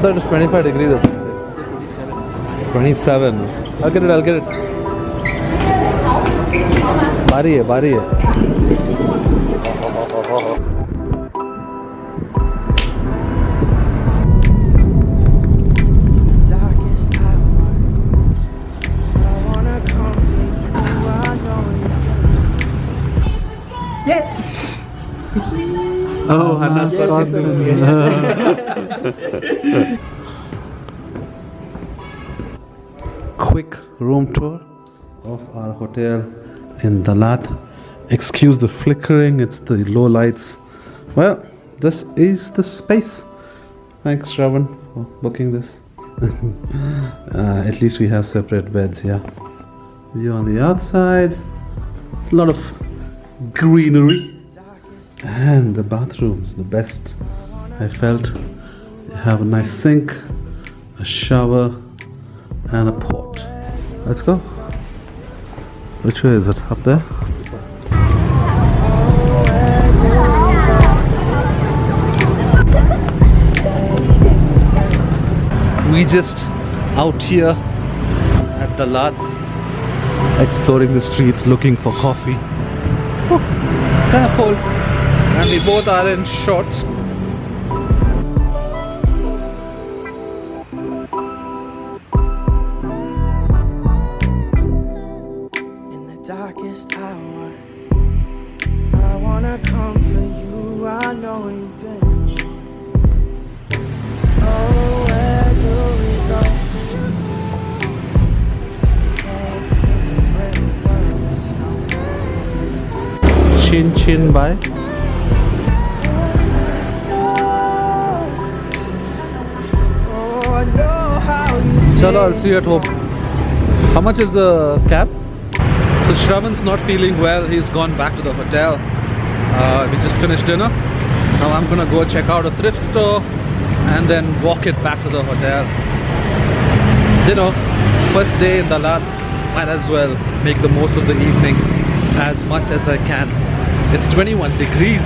thought it was 25 degrees or something. 27. I'll get it. Bari hai. Oh, Hannah's quick room tour of our hotel in Dalat. Excuse the flickering, it's the low lights. Well, this is the space. Thanks, Shravan, for booking this. At least we have separate beds, yeah. View on the outside. It's a lot of greenery. And the bathrooms, the best. I felt you have a nice sink, a shower, and a pot. Let's go. Which way is it? Up there? We just out here at Dalat, exploring the streets, looking for coffee. Oh, it's kind of cold. And we both are in shorts. In the darkest hour, I wanna come for you. I know you've been. Oh, where do we go? Chin Chin Bye. Chalo, I'll see you at home. How much is the cab? So Shravan's not feeling well. He's gone back to the hotel. We just finished dinner. Now I'm gonna go check out a thrift store and then walk it back to the hotel. You know, first day in Dalat, might as well make the most of the evening as much as I can. It's 21 degrees.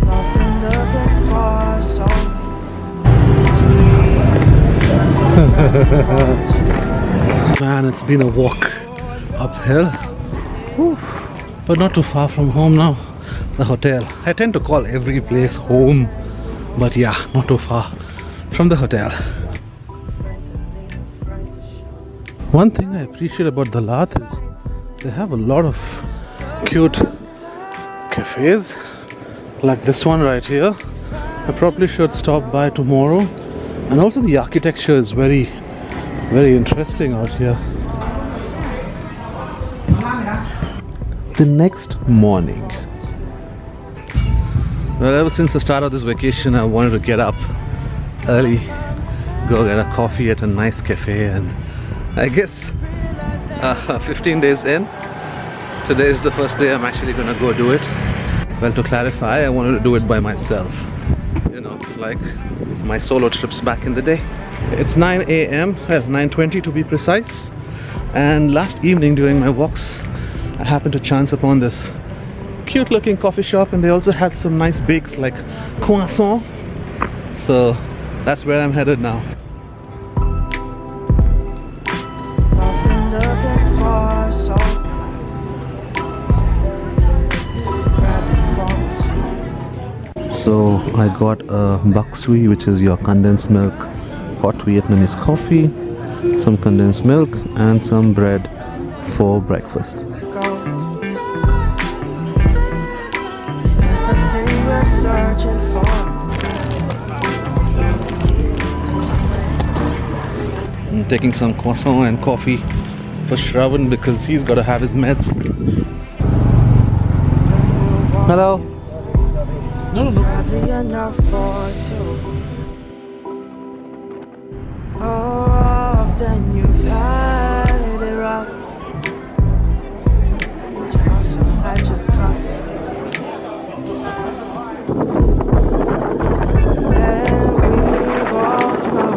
Lost and looking for a song. Man, it's been a walk uphill. Whew. But not too far from home now. The hotel. I tend to call every place home, but yeah, not too far from the hotel. One thing I appreciate about Dalat is they have a lot of cute cafes like this one right here. I probably should stop by tomorrow. And also the architecture is very interesting out here. The next morning. Well, ever since the start of this vacation, I wanted to get up early, go get a coffee at a nice cafe, and I guess 15 days in, today is the first day I'm actually gonna go do it. Well, to clarify, I wanted to do it by myself. You know, like my solo trips back in the day. It's 9 a.m, well 9:20 to be precise, and last evening during my walks I happened to chance upon this cute looking coffee shop, and they also had some nice bakes like croissant. So that's where I'm headed now. Lost and looking for a song. So I got a bak sui, which is your condensed milk hot Vietnamese coffee, some condensed milk, and some bread for breakfast. I'm taking some croissant and coffee for Shravan because he's got to have his meds. Hello. No. Probably enough for two. Often you've had it rough, but you also had your coffee. And we both know.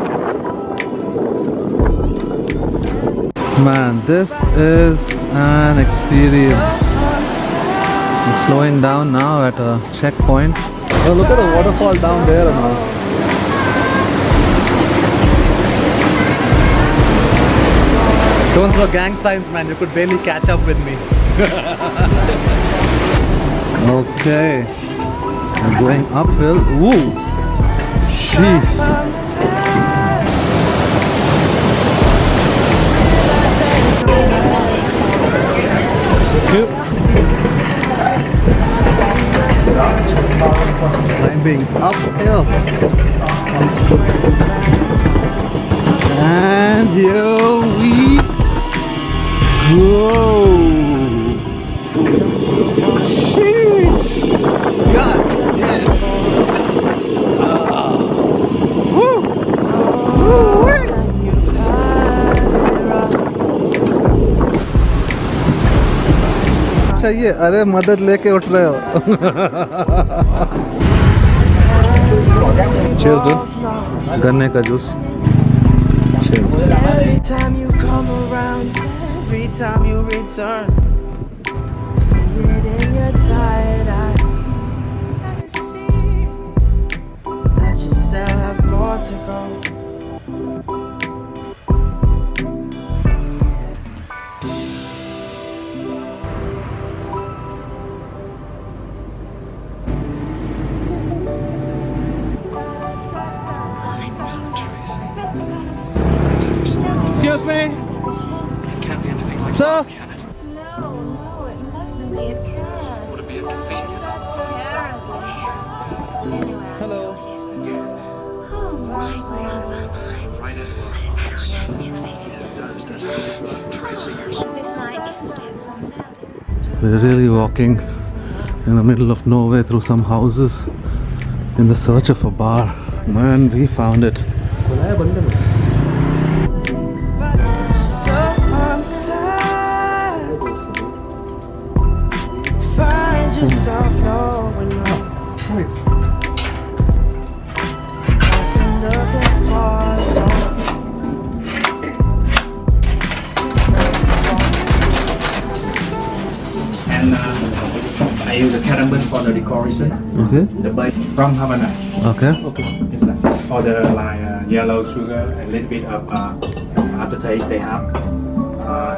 Man, this is an experience. I'm slowing down now at a checkpoint. Oh, look at the waterfall down there and all. Don't throw gang signs, man. You could barely catch up with me. Okay. I'm going uphill. Woo! Sheesh. Climbing uphill. And here we go. Sheesh. God damn. Woo. Woo. चाहिए अरे मदद लेके उठ रहे हो Cheers dude गन्ने का juice Cheers Every time you come around, every time you return, I see it in your tired eyes. Sad to see that you still have more to go. Excuse me Sir No, it mustn't be a cat. Would it be a convenient? Terribly. Anyway, Hello oh my God. Right into our house. Good night. We're really walking in the middle of nowhere through some houses in the search of a bar and we found it So I'm tired. Find yourself knowing lost and looking for And I use the caramel for the decoration. Okay The bite from Havana. Okay It's like for the like yellow sugar, a little bit of aftertaste they have,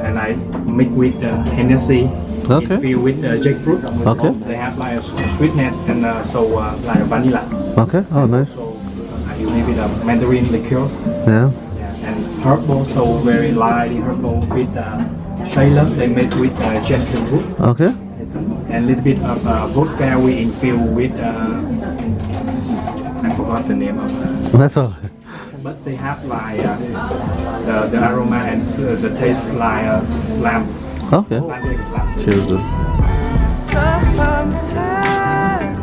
and I mix with Hennessy. Okay. It filled with jackfruit. Okay. They have like a sweetness and so like vanilla. Okay oh nice So I use a little bit of mandarin liqueur. yeah Yeah, and herbal, so very light herbal with shayla. They made with gentle wood. okay And a little bit of vodka we infuse with I forgot the name of that's all but they have like the aroma and the taste like lamb. okay Lamb. cheers dude So I'm tired.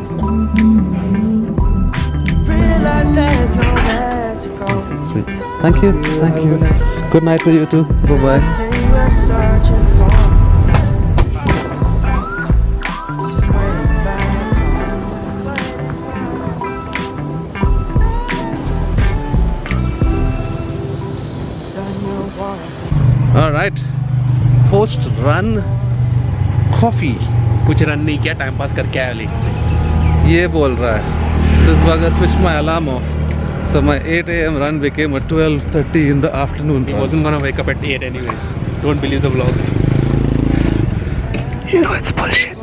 Realize there's nowhere to go. sweet thank you good night to you too bye bye And we're searching for. It's just waiting back. Done your work. all right post run coffee कुछ run नहीं किया time pass करके आया लेकिन ये बोल रहा है this bugger switched my alarm off so my 8 a.m. run became a 12:30 in the afternoon he run. wasn't gonna wake up at 8 anyways. Don't believe the vlogs. You know it's bullshit.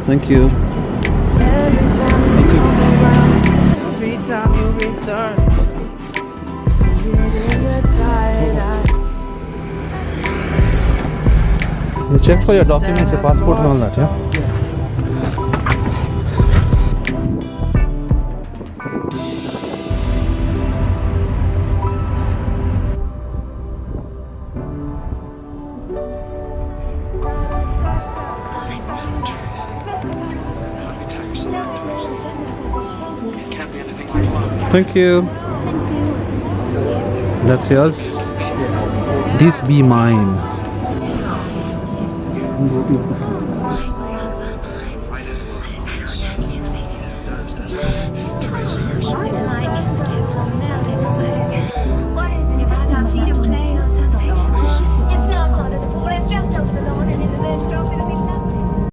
Thank you. Every time you come around, every time you return, I see it in your tired eyes. You check for your documents, your passport and all that, yeah? Thank you. That's yours. This be mine.